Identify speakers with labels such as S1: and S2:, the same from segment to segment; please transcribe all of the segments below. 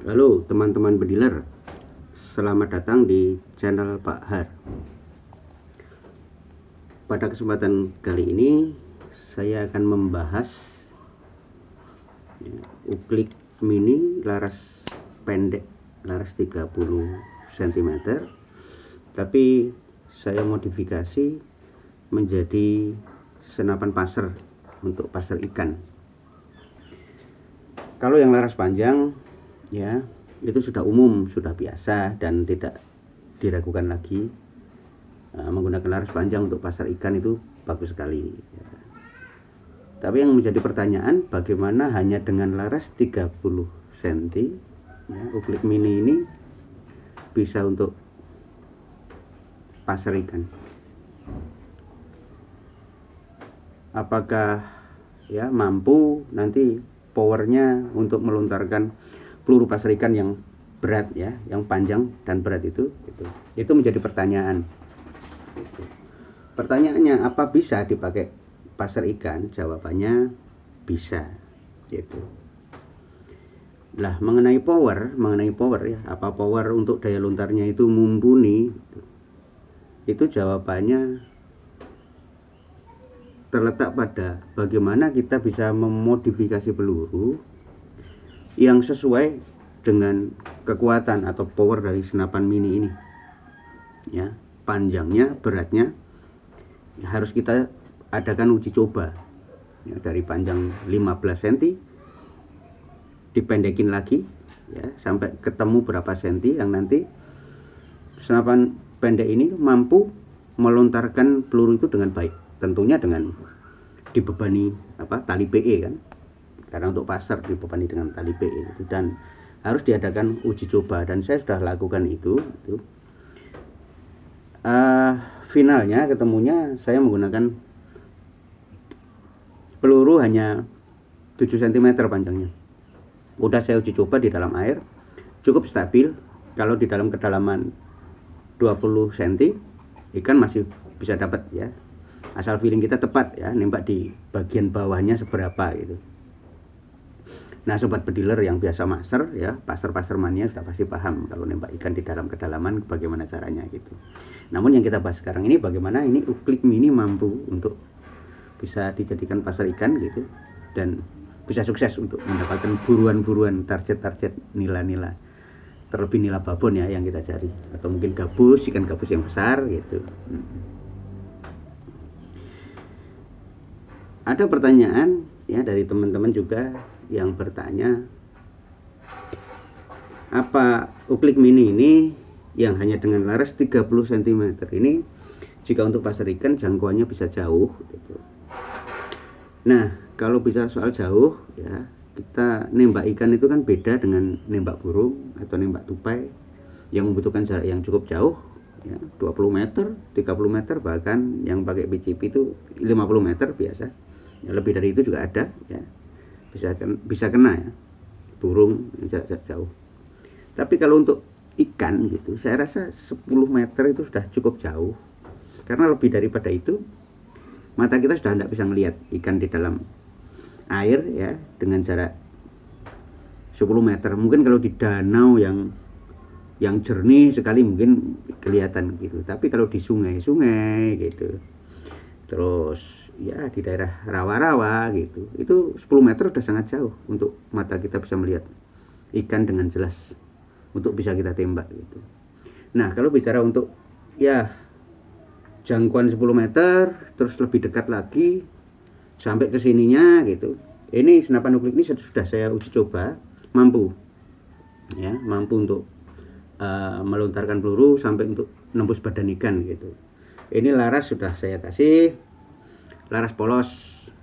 S1: Halo teman-teman bediler, selamat datang di channel Pak Har. Pada kesempatan kali ini saya akan membahas uklik mini laras pendek, laras 30 cm, tapi saya modifikasi menjadi senapan pasar untuk pasar ikan. Kalau yang laras panjang ya itu sudah umum, sudah biasa dan tidak diragukan lagi. Menggunakan laras panjang untuk pasar ikan itu bagus sekali ya. Tapi yang menjadi pertanyaan, bagaimana hanya dengan laras 30 cm ya, uklik mini ini bisa untuk pasar ikan. Apakah ya mampu nanti powernya untuk melontarkan peluru pasar ikan yang berat ya, yang panjang dan berat itu menjadi pertanyaan. Pertanyaannya, apa bisa dipakai pasar ikan? Jawabannya bisa gitu. Lah mengenai power ya, apa power untuk daya lontarnya itu mumpuni? Itu jawabannya terletak pada bagaimana kita bisa memodifikasi peluru yang sesuai dengan kekuatan atau power dari senapan mini ini ya. Panjangnya, beratnya ya, harus kita adakan uji coba ya, dari panjang 15 cm dipendekin lagi ya, sampai ketemu berapa senti yang nanti senapan pendek ini mampu melontarkan peluru itu dengan baik. Tentunya dengan dibebani tali PE kan, karena untuk pasar dibebani dengan tali PE itu, dan harus diadakan uji coba dan saya sudah lakukan itu. Finalnya ketemunya saya menggunakan peluru hanya 7 cm panjangnya. Udah saya uji coba di dalam air, cukup stabil. Kalau di dalam kedalaman 20 cm ikan masih bisa dapat ya, asal feeling kita tepat ya, nembak di bagian bawahnya seberapa gitu. Nah sobat bediler yang biasa master ya, pasar mania sudah pasti paham kalau nembak ikan di dalam kedalaman bagaimana caranya gitu. Namun yang kita bahas sekarang ini, bagaimana ini uklik mini mampu untuk bisa dijadikan pasar ikan gitu, dan bisa sukses untuk mendapatkan buruan-buruan, target-target nila-nila, terlebih nila babon ya yang kita cari, atau mungkin gabus, ikan gabus yang besar gitu. Ada pertanyaan ya dari teman-teman juga yang bertanya, apa uklik mini ini yang hanya dengan laras 30 cm ini jika untuk pasar ikan jangkauannya bisa jauh gitu. Nah kalau bicara soal jauh ya, kita nembak ikan itu kan beda dengan nembak burung atau nembak tupai yang membutuhkan jarak yang cukup jauh ya, 20 meter, 30 meter, bahkan yang pakai PCP itu 50 meter biasa ya, lebih dari itu juga ada ya, bisa kena ya burung jarak jauh. Tapi kalau untuk ikan gitu, saya rasa 10 meter itu sudah cukup jauh, karena lebih daripada itu mata kita sudah tidak bisa melihat ikan di dalam air ya dengan jarak 10 meter. Mungkin kalau di danau yang jernih sekali mungkin kelihatan gitu, tapi kalau di sungai-sungai gitu, terus ya di daerah rawa-rawa gitu, itu 10 meter udah sangat jauh untuk mata kita bisa melihat ikan dengan jelas untuk bisa kita tembak gitu. Nah kalau bicara untuk ya jangkauan 10 meter terus lebih dekat lagi sampai ke sininya gitu, ini senapan uklik ini sudah saya uji coba mampu ya, mampu untuk melontarkan peluru sampai untuk nembus badan ikan gitu. Ini laras sudah saya kasih laras polos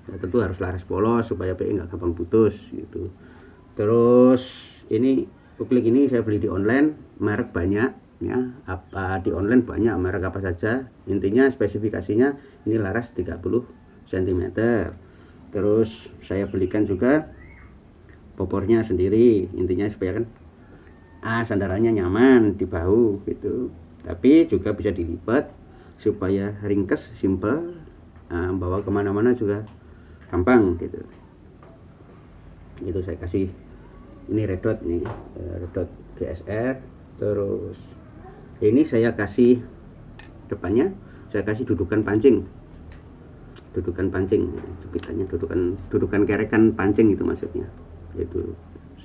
S1: ya, tentu harus laras polos supaya PE nggak gampang putus gitu. Terus ini uklik ini saya beli di online, merek banyak ya, apa di online banyak merek apa saja, intinya spesifikasinya ini laras 30 cm. Terus saya belikan juga popornya sendiri, intinya supaya kan sandarannya nyaman di bahu gitu, tapi juga bisa dilipat supaya ringkes, simple, bawa kemana-mana juga gampang gitu. Itu saya kasih ini red dot nih, red dot GSR. Terus ini saya kasih depannya, saya kasih dudukan pancing, jepitannya dudukan kerekan pancing itu maksudnya. Itu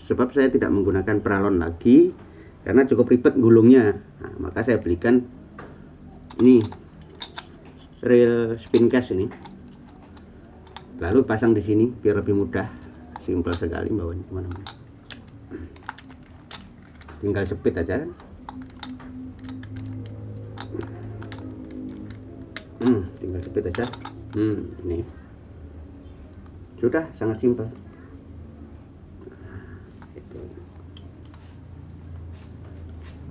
S1: sebab saya tidak menggunakan pralon lagi karena cukup ribet gulungnya. Nah, maka saya belikan ini reel spin case ini, lalu pasang di sini biar lebih mudah. Simpel sekali bawanya kemana-mana, tinggal jepit aja kan. Tinggal jepit aja. Ini sudah sangat simpel.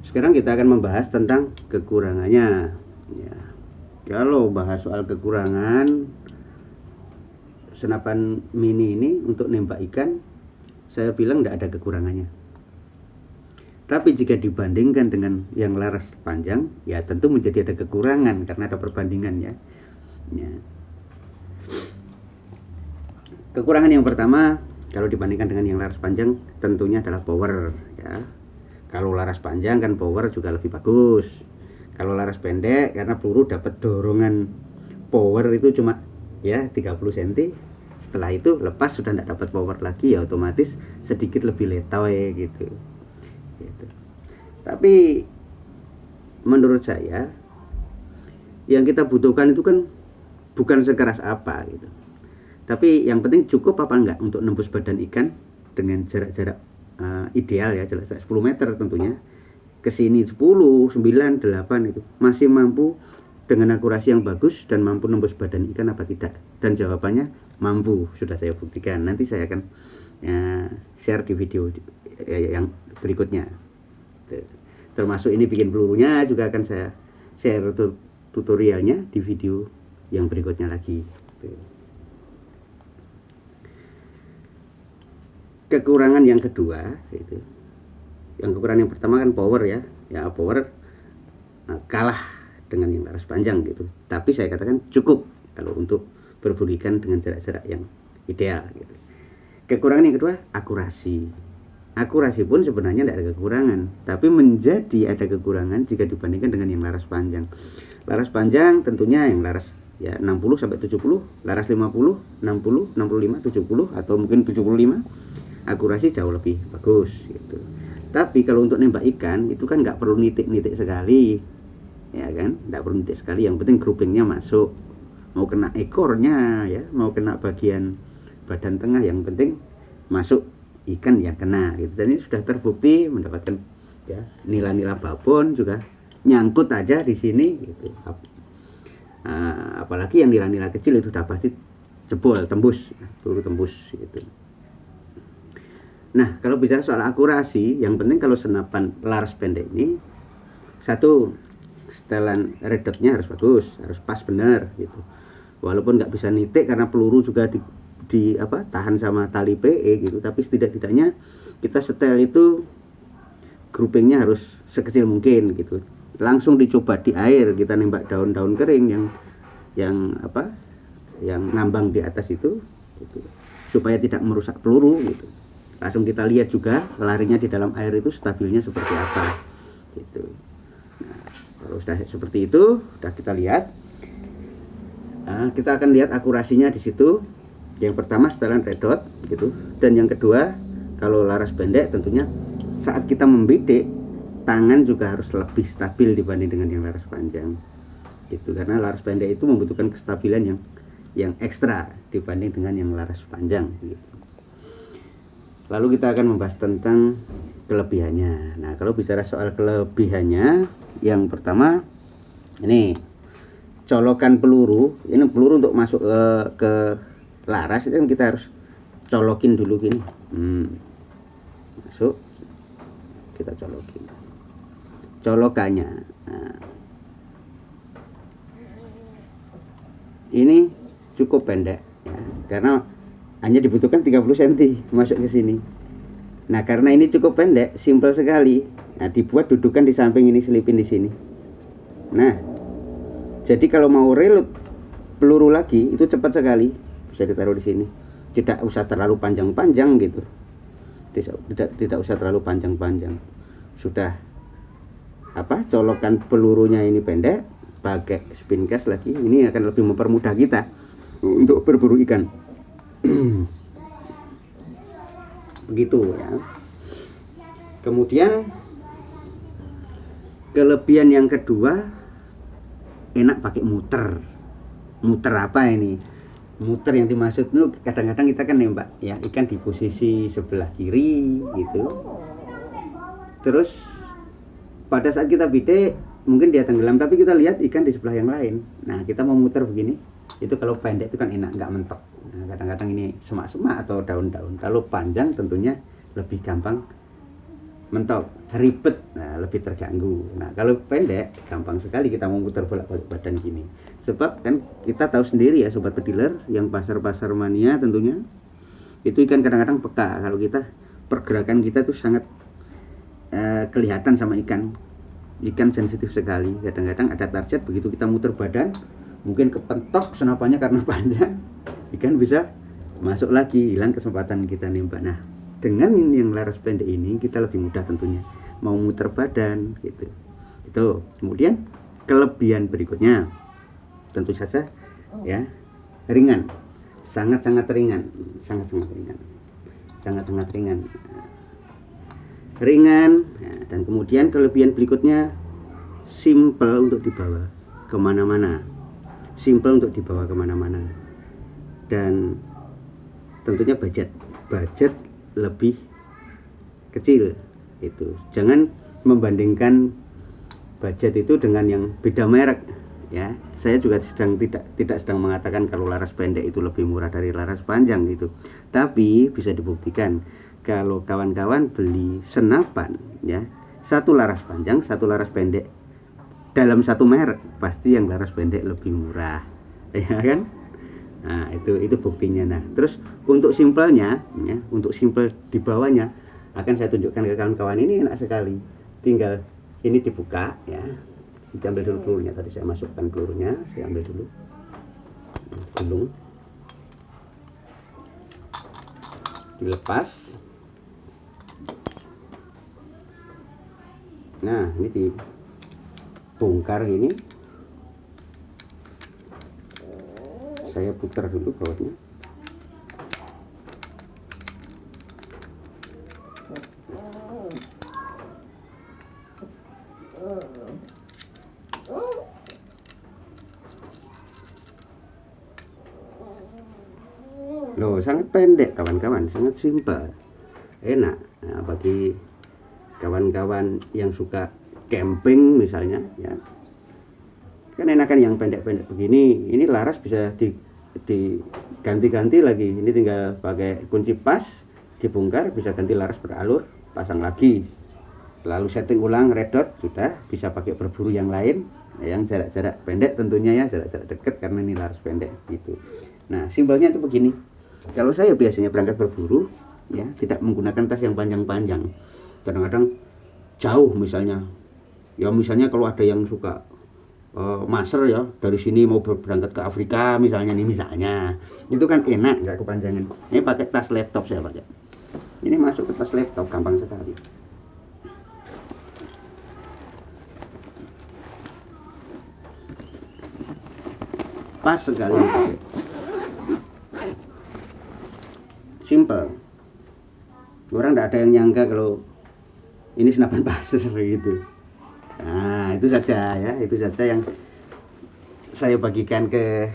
S1: Sekarang kita akan membahas tentang kekurangannya. Ya, kalau bahas soal kekurangan senapan mini ini untuk nembak ikan, saya bilang tidak ada kekurangannya. Tapi jika dibandingkan dengan yang laras panjang, ya tentu menjadi ada kekurangan karena ada perbandingan ya. Kekurangan yang pertama kalau dibandingkan dengan yang laras panjang tentunya adalah power ya. Kalau laras panjang kan power juga lebih bagus. Kalau laras pendek karena peluru dapat dorongan power itu cuma ya 30 cm. Setelah itu lepas sudah tidak dapat power lagi, ya otomatis sedikit lebih letoy gitu. Tapi menurut saya yang kita butuhkan itu kan bukan sekeras apa gitu, tapi yang penting cukup apa enggak untuk nembus badan ikan dengan jarak-jarak ideal ya, jarak 10 meter tentunya. Kesini 10, 9, 8 itu masih mampu dengan akurasi yang bagus dan mampu nembus badan ikan apa tidak? Dan jawabannya mampu, sudah saya buktikan. Nanti saya akan share di video yang berikutnya. Termasuk ini bikin pelurunya juga akan saya share tutorialnya di video yang berikutnya lagi. Kekurangan yang kedua itu, yang kekurangan yang pertama kan power ya, power kalah dengan yang laras panjang gitu. Tapi saya katakan cukup kalau untuk berburu ikan dengan jarak-jarak yang ideal gitu. Kekurangan yang kedua, akurasi. Akurasi pun sebenarnya tidak ada kekurangan, tapi menjadi ada kekurangan jika dibandingkan dengan yang laras panjang. Laras panjang tentunya yang laras ya 60 sampai 70, laras 50, 60, 65, 70 atau mungkin 75, akurasi jauh lebih bagus gitu. Tapi kalau untuk nembak ikan itu kan nggak perlu nitik-nitik sekali, ya kan? Nggak perlu nitik sekali, yang penting groupingnya masuk. Mau kena ekornya ya, mau kena bagian badan tengah, yang penting masuk ikan ya kena gitu. Dan ini sudah terbukti mendapatkan ya nila-nila babon juga nyangkut aja di sini gitu. Apalagi yang nila-nila kecil itu sudah pasti jebol, tembus, peluru tembus gitu. Nah, kalau bicara soal akurasi, yang penting kalau senapan laras pendek ini, satu, setelan red dotnya harus bagus, harus pas benar gitu. Walaupun nggak bisa nitik karena peluru juga tahan sama tali PE gitu, tapi setidak-tidaknya kita setel itu groupingnya harus sekecil mungkin gitu. Langsung dicoba di air, kita nembak daun-daun kering yang ngambang di atas itu gitu, supaya tidak merusak peluru gitu. Langsung kita lihat juga larinya di dalam air itu stabilnya seperti apa gitu. Nah, kalau sudah seperti itu, sudah kita lihat, kita akan lihat akurasinya di situ. Yang pertama setelan red dot gitu, dan yang kedua kalau laras pendek tentunya saat kita membidik tangan juga harus lebih stabil dibanding dengan yang laras panjang gitu, karena laras pendek itu membutuhkan kestabilan yang ekstra dibanding dengan yang laras panjang gitu. Lalu kita akan membahas tentang kelebihannya. Nah, kalau bicara soal kelebihannya, yang pertama ini colokan peluru. Ini peluru untuk masuk ke laras itu kan kita harus colokin dulu gini. Masuk, kita colokin colokannya. Nah, ini cukup pendek ya, karena hanya dibutuhkan 30 cm masuk ke sini. Nah, karena ini cukup pendek, simpel sekali. Nah, dibuat dudukan di samping ini, selipin di sini. Nah, jadi kalau mau reload peluru lagi itu cepat sekali, bisa ditaruh di sini. Tidak usah terlalu panjang-panjang gitu. tidak usah terlalu panjang-panjang. Sudah colokan pelurunya ini pendek, pakai spin case lagi, ini akan lebih mempermudah kita untuk berburu ikan. Begitu ya. Kemudian kelebihan yang kedua, enak pakai muter. Muter apa ini? Muter yang dimaksud itu kadang-kadang kita kan nembak ya ikan di posisi sebelah kiri gitu. Terus pada saat kita bidik mungkin dia tenggelam, tapi kita lihat ikan di sebelah yang lain. Nah, kita mau muter begini, itu kalau pendek itu kan enak, nggak mentok. Nah, kadang-kadang ini semak-semak atau daun-daun. Kalau panjang tentunya lebih gampang mentok, ribet, nah lebih terganggu. Nah, kalau pendek gampang sekali kita mau muter bolak-balik badan gini. Sebab kan kita tahu sendiri ya sobat pediler, yang pasar-pasar mania tentunya itu ikan kadang-kadang peka. Kalau kita pergerakan kita tuh sangat kelihatan sama ikan sensitif sekali. Kadang-kadang ada target, begitu kita muter badan mungkin kepentok senapannya karena panjang, ikan bisa masuk lagi, hilang kesempatan kita nembak. Nah, dengan yang laras pendek ini kita lebih mudah tentunya mau muter badan gitu. Itu. Kemudian kelebihan berikutnya tentu saja ya, ringan. Sangat-sangat ringan. Ringan. Nah, dan kemudian kelebihan berikutnya simple untuk dibawa kemana-mana. Dan tentunya budget lebih kecil itu. Jangan membandingkan budget itu dengan yang beda merek ya. Saya juga tidak sedang mengatakan kalau laras pendek itu lebih murah dari laras panjang gitu. Tapi bisa dibuktikan kalau kawan-kawan beli senapan ya, satu laras panjang, satu laras pendek dalam satu merek, pasti yang laras pendek lebih murah. Ya kan? Nah, itu buktinya. Nah, terus untuk simpelnya ya, untuk simpel dibawanya akan saya tunjukkan ke kawan-kawan. Ini enak sekali. Tinggal ini dibuka ya. Diambil dulu pelurunya. Tadi saya masukkan pelurunya, saya ambil dulu. Gulung. Dilepas. Nah, ini dibongkar ini. Saya putar dulu bawahnya. Loh, sangat pendek kawan-kawan, sangat simpel, enak. Nah, bagi kawan-kawan yang suka camping misalnya ya, kan enakan yang pendek-pendek begini. Ini laras bisa diganti-ganti lagi. Ini tinggal pakai kunci pas, dibongkar, bisa ganti laras beralur, pasang lagi, lalu setting ulang red dot, sudah bisa pakai berburu yang lain yang jarak-jarak pendek tentunya ya, jarak-jarak dekat karena ini laras pendek gitu. Nah, simpelnya itu begini. Kalau saya biasanya berangkat berburu ya, tidak menggunakan tas yang panjang-panjang. Kadang-kadang jauh misalnya kalau ada yang suka master ya, dari sini mau berangkat ke Afrika misalnya itu kan enak, nggak kepanjangan. Ini pakai tas laptop saya pakai. Ini masuk ke tas laptop, gampang sekali. Pas sekali pakai. Simple. Orang nggak ada yang nyangka kalau ini senapan pasir gitu. Nah, itu saja ya, itu saja yang saya bagikan ke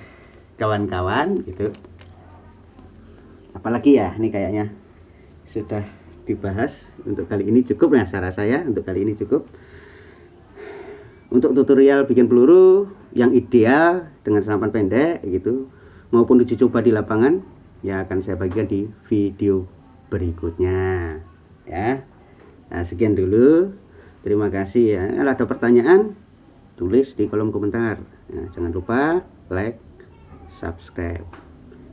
S1: kawan-kawan gitu. Apalagi ya, ini kayaknya sudah dibahas untuk kali ini cukup. Nah, cara saya untuk kali ini cukup. Untuk tutorial bikin peluru yang ideal dengan senapan pendek gitu, maupun uji coba di lapangan ya, akan saya bagikan di video berikutnya ya. Nah, sekian dulu. Terima kasih ya. Kalau ada pertanyaan, tulis di kolom komentar. Nah, jangan lupa like, subscribe.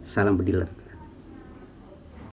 S1: Salam pediler.